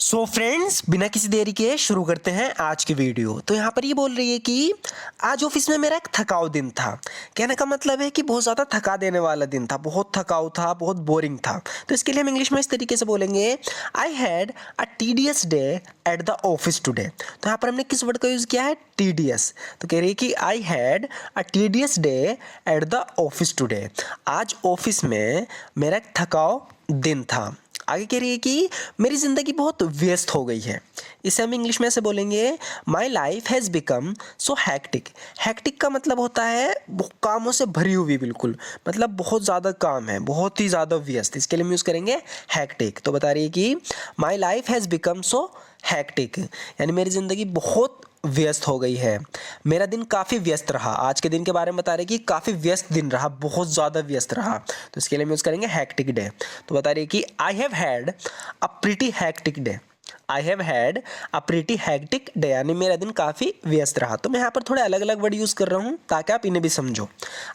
So friends, बिना किसी देरी के शुरू करते हैं आज की वीडियो। तो यहाँ पर ये बोल रही है कि आज ऑफिस में मेरा एक थकाऊ दिन था। कहने का मतलब है कि बहुत ज़्यादा थका देने वाला दिन था, बहुत थकाऊ था, बहुत बोरिंग था। तो इसके लिए हम इंग्लिश में इस तरीके से बोलेंगे, I had a tedious day at the office today. तो यहाँ पर हमने किस वर्ड का यूज़ किया है? टीडियस। तो कह रही है कि I had a tedious day at the office today. आज ऑफिस में मेरा एक थकाऊ दिन था। आगे कह रही है कि मेरी ज़िंदगी बहुत व्यस्त हो गई है। इसे हम इंग्लिश में ऐसे बोलेंगे, my life has become so hectic. Hectic का मतलब होता है कामों से भरी हुई, बिल्कुल मतलब बहुत ज़्यादा काम है, बहुत ही ज़्यादा व्यस्त। इसके लिए हम यूज़ करेंगे हैक्टिक। तो बता रही है कि my life has become so hectic, यानी मेरी ज़िंदगी बहुत व्यस्त हो गई है। मेरा दिन काफ़ी व्यस्त रहा। आज के दिन के बारे में बता रही कि काफ़ी व्यस्त दिन रहा, बहुत ज़्यादा व्यस्त रहा। तो इसके लिए हम यूज़ करेंगे हैक्टिक डे। तो बता रही है कि I have had a pretty hectic day. I have had a pretty hectic day, यानी मेरा दिन काफ़ी व्यस्त रहा। तो मैं यहाँ पर थोड़े अलग अलग वर्ड यूज़ कर रहा हूँ ताकि आप इन्हें भी समझो।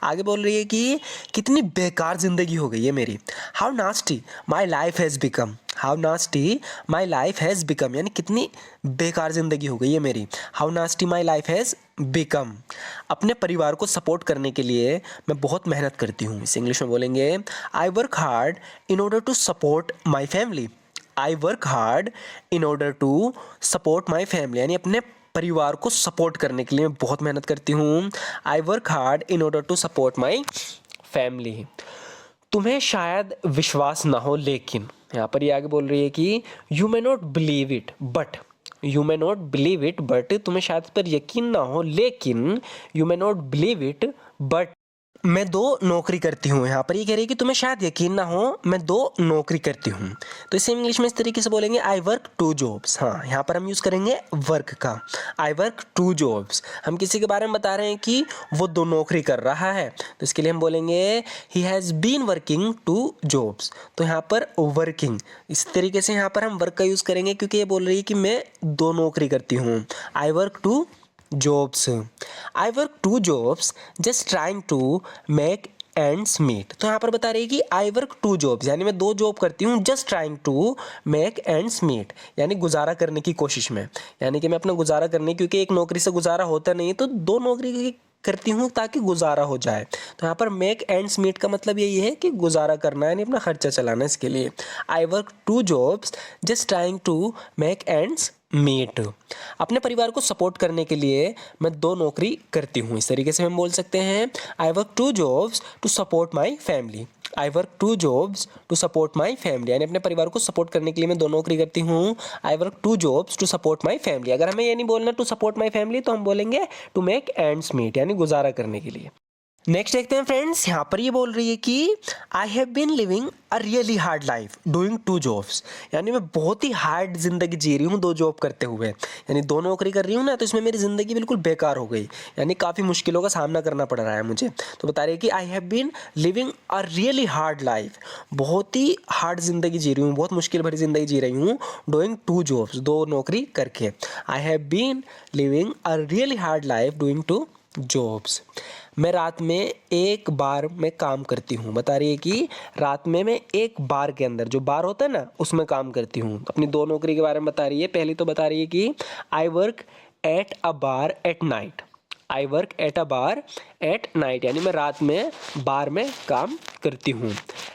आगे बोल रही है कि कितनी बेकार ज़िंदगी हो गई है मेरी। How nasty my life has become. How nasty my life has become, यानी कितनी बेकार ज़िंदगी हो गई है मेरी। How nasty my life has become. अपने परिवार को सपोर्ट करने के लिए मैं बहुत मेहनत करती हूँ। इसे इंग्लिश में बोलेंगे, I work hard in order to support my family. I work hard in order to support my family, यानी अपने परिवार को सपोर्ट करने के लिए मैं बहुत मेहनत करती हूँ। I work hard in order to support my family. तुम्हें शायद विश्वास ना हो, लेकिन यहाँ पर ये आगे बोल रही है कि you may not believe it but. You may not believe it but, तुम्हें शायद इस पर यकीन ना हो, लेकिन you may not believe it but मैं 2 नौकरी करती हूँ। यहाँ पर ये कह रही है कि तुम्हें शायद यकीन ना हो, मैं 2 नौकरी करती हूँ। तो इसे इंग्लिश में इस तरीके से बोलेंगे, आई वर्क 2 जॉब्स। हाँ, यहाँ पर हम यूज़ करेंगे वर्क का। आई वर्क 2 जॉब्स। हम किसी के बारे में बता रहे हैं कि वो 2 नौकरी कर रहा है, तो इसके लिए हम बोलेंगे he has been working 2 jobs. तो यहाँ पर वर्किंग, इस तरीके से यहाँ पर हम वर्क का यूज़ करेंगे क्योंकि ये बोल रही है कि मैं 2 नौकरी करती हूँ। I work 2 jobs. I work 2 jobs just trying to make ends meet. तो यहाँ पर बता रही है कि आई वर्क 2 जॉब्स, यानी मैं 2 जॉब करती हूँ just trying to make ends meet, यानी गुजारा करने की कोशिश में। यानी कि मैं अपना गुजारा करने, क्योंकि एक नौकरी से गुजारा होता नहीं, तो 2 नौकरी करती हूँ ताकि गुजारा हो जाए। तो यहाँ पर मेक एंड्स मीट का मतलब यही है कि गुजारा करना, यानी अपना खर्चा चलाना। इसके लिए I work 2 jobs just trying to make ends meet. अपने परिवार को सपोर्ट करने के लिए मैं 2 नौकरी करती हूँ। इस तरीके से हम बोल सकते हैं, I work 2 jobs to support my family. I work 2 jobs to support my family, यानी अपने परिवार को सपोर्ट करने के लिए मैं 2 नौकरी करती हूँ। I work 2 jobs to support my family. अगर हमें ये नहीं बोलना टू सपोर्ट माई फैमिली, तो हम बोलेंगे टू मेक एंड्स मीट, यानी गुजारा करने के लिए। नेक्स्ट देखते हैं फ्रेंड्स, यहाँ पर ये बोल रही है कि I have been living a really hard life doing 2 jobs, यानी मैं बहुत ही हार्ड जिंदगी जी रही हूँ 2 जॉब करते हुए। यानी 2 नौकरी कर रही हूँ ना, तो इसमें मेरी ज़िंदगी बिल्कुल बेकार हो गई, यानी काफ़ी मुश्किलों का सामना करना पड़ रहा है मुझे। तो बता रही है कि I have been living a really hard life, बहुत ही हार्ड जिंदगी जी रही हूँ, बहुत मुश्किल भरी ज़िंदगी जी रही हूँ डूइंग 2 जॉब्स, 2 नौकरी करके। I have been living a really hard life doing 2 jobs. मैं रात में एक बार में काम करती हूँ। बता रही है कि रात में मैं एक बार के अंदर, जो बार होता है ना, उसमें काम करती हूँ। अपनी 2 नौकरी के बारे में बता रही है। पहली तो बता रही है कि I work at a bar at night. I work at a bar at night, यानी मैं रात में बार में काम करती हूँ।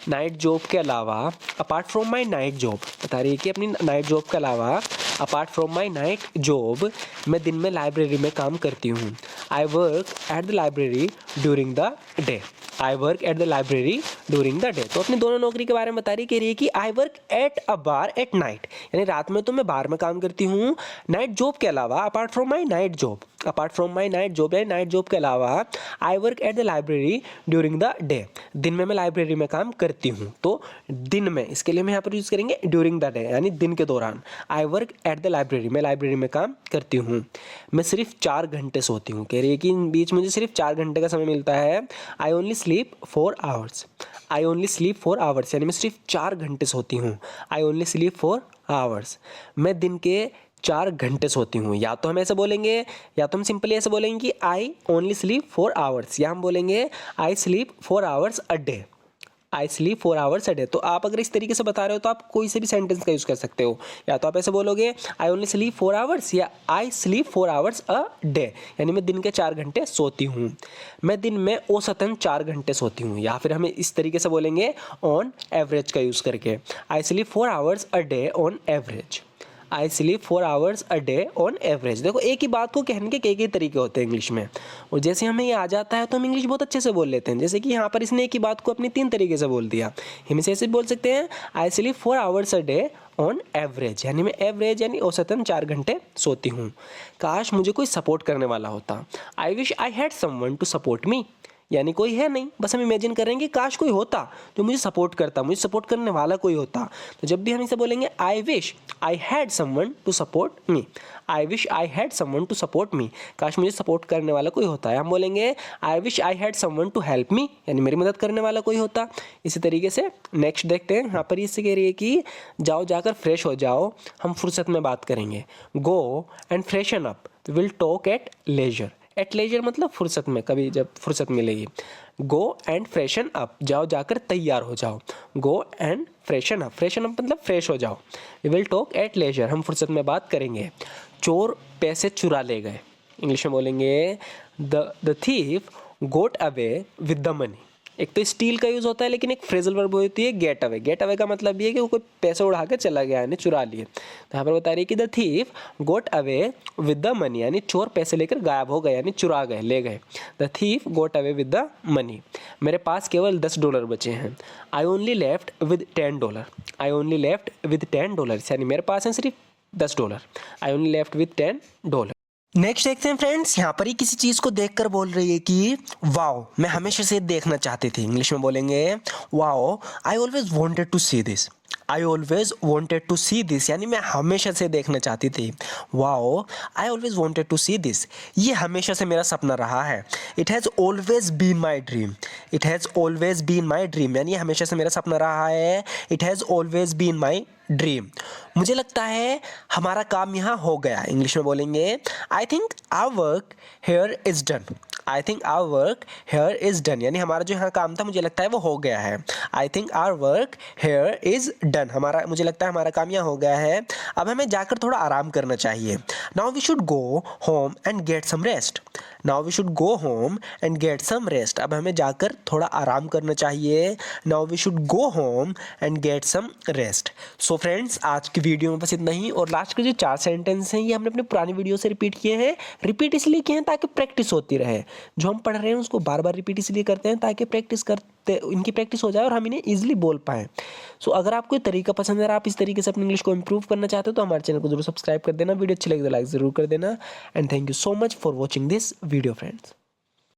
नाइट जॉब के अलावा, apart from my night job, बता रही है कि अपनी नाइट जॉब के अलावा, apart from my night job, मैं दिन में लाइब्रेरी में काम करती हूँ। I work at the library during the day. I work at the library during the day. तो अपनी दोनों नौकरी के बारे में बता रही कह रही है कि I work at a bar at night, यानी रात में तो मैं बार में काम करती हूँ। नाइट जॉब के अलावा, apart from my night job, apart from my night job, यानी नाइट जॉब के अलावा I work at the library during the day, दिन में मैं लाइब्रेरी में काम करती हूँ। तो दिन में, इसके लिए मैं यहाँ पर यूज़ करेंगे ड्यूरिंग द डे, यानी दिन के दौरान। I work at the library, मैं लाइब्रेरी में काम करती हूँ। मैं सिर्फ 4 घंटे सोती हूँ। कह रही है कि बीच मुझे सिर्फ 4 घंटे का समय मिलता है। I only sleep 4 hours. I only sleep 4 hours, यानी मैं सिर्फ 4 घंटे सोती हूँ। I only sleep 4 hours. मैं दिन के 4 घंटे सोती हूँ। या तो हम ऐसे बोलेंगे, या तो हम सिंपली ऐसे बोलेंगे कि आई ओनली स्लीप 4 आवर्स, या हम बोलेंगे I sleep 4 hours a day. I sleep 4 hours a day। तो आप अगर इस तरीके से बता रहे हो तो आप कोई से भी सेंटेंस का यूज़ कर सकते हो। या तो आप ऐसे बोलोगे आई ओनली स्लीप 4 hours, या I sleep 4 hours a day, यानी मैं दिन के 4 घंटे सोती हूँ, मैं दिन में औसतन 4 घंटे सोती हूँ। या फिर हमें इस तरीके से बोलेंगे ऑन एवरेज का यूज़ करके, I sleep 4 hours a day on average. I sleep 4 hours a day on average. देखो एक ही बात को कहने के कई तरीके होते हैं इंग्लिश में, और जैसे हमें ये आ जाता है तो हम इंग्लिश बहुत अच्छे से बोल लेते हैं। जैसे कि यहाँ पर इसने एक ही बात को अपने 3 तरीके से बोल दिया। हम इसे ऐसे बोल सकते हैं I sleep 4 hours a day on average, यानी मैं एवरेज यानी औसतन 4 घंटे सोती हूँ। काश मुझे कोई सपोर्ट करने वाला होता। I wish I had someone to support me, यानी कोई है नहीं, बस हम इमेजिन करेंगे काश कोई होता जो मुझे सपोर्ट करता, मुझे सपोर्ट करने वाला कोई होता। तो जब भी हम इसे बोलेंगे I wish I had someone to support me, I wish I had someone to support me, काश मुझे सपोर्ट करने वाला कोई होता है। हम बोलेंगे I wish I had someone to help me, यानी मेरी मदद करने वाला कोई होता। इसी तरीके से नेक्स्ट देखते हैं। यहाँ पर इससे कह रही है कि जाओ जाकर फ्रेश हो जाओ, हम फुर्सत में बात करेंगे। Go and freshen up, will talk at leisure. At leisure मतलब फुर्सत में, कभी जब फुर्सत मिलेगी। गो एंड फ्रेशन अप, जाओ जाकर तैयार हो जाओ। Go and freshen up, freshen up मतलब फ्रेश हो जाओ। We will talk at leisure, हम फुर्सत में बात करेंगे। चोर पैसे चुरा ले गए, इंग्लिश में बोलेंगे the thief got away with the money. एक तो स्टील का यूज़ होता है, लेकिन एक फ्रेजल वर्ब होती है गेट अवे। गेट अवे का मतलब ये है कि वो कोई पैसे उड़ा के चला गया, यानी चुरा लिए। तो यहाँ पर बता रही है कि the thief got away with the money, यानी चोर पैसे लेकर गायब हो गए, यानी चुरा गए, ले गए। The thief got away with the money. मेरे पास केवल $10 बचे हैं। I only left with $10। I only left with $10, यानी मेरे पास है सिर्फ $10। I only left with $10। Next देखते हैं फ्रेंड्स, यहाँ पर ही किसी चीज़ को देखकर बोल रही है कि वाओ, मैं हमेशा से देखना चाहती थी। इंग्लिश में बोलेंगे wow I always wanted to see this. I always wanted to see this, यानी मैं हमेशा से देखना चाहती थी। Wow I always wanted to see this, ये हमेशा से मेरा सपना रहा है। It has always been my dream. It has always been my dream, यानी हमेशा से मेरा सपना रहा है। It has always been my dream. मुझे लगता है हमारा काम यहाँ हो गया। इंग्लिश में बोलेंगे I think our work here is done. I think our work here is done, यानी हमारा जो यहाँ काम था मुझे लगता है वो हो गया है। I think our work here is done, मुझे लगता है हमारा काम यहाँ हो गया है। अब हमें जाकर थोड़ा आराम करना चाहिए। Now we should go home and get some rest. Now we should go home and get some rest, अब हमें जाकर थोड़ा आराम करना चाहिए। Now we should go home and get some rest. So friends, आज की वीडियो में बस इतना ही। और लास्ट के जो 4 सेंटेंस हैं ये हमने अपने पुरानी वीडियो से रिपीट किए हैं। रिपीट इसलिए किए हैं ताकि प्रैक्टिस होती रहे। जो हम पढ़ रहे हैं उसको बार बार रिपीट इसलिए करते हैं ताकि इनकी प्रैक्टिस हो जाए और हम इन्हें ईजिली बोल पाएँ। सो अगर आपको ये तरीका पसंद है, आप इस तरीके से अपनी इंग्लिश को इंप्रूव करना चाहते हो तो हमारे चैनल को जरूर सब्सक्राइब कर देना। वीडियो अच्छी लगे तो लाइक ज़रूर कर देना। And thank you so much for watching this video friends.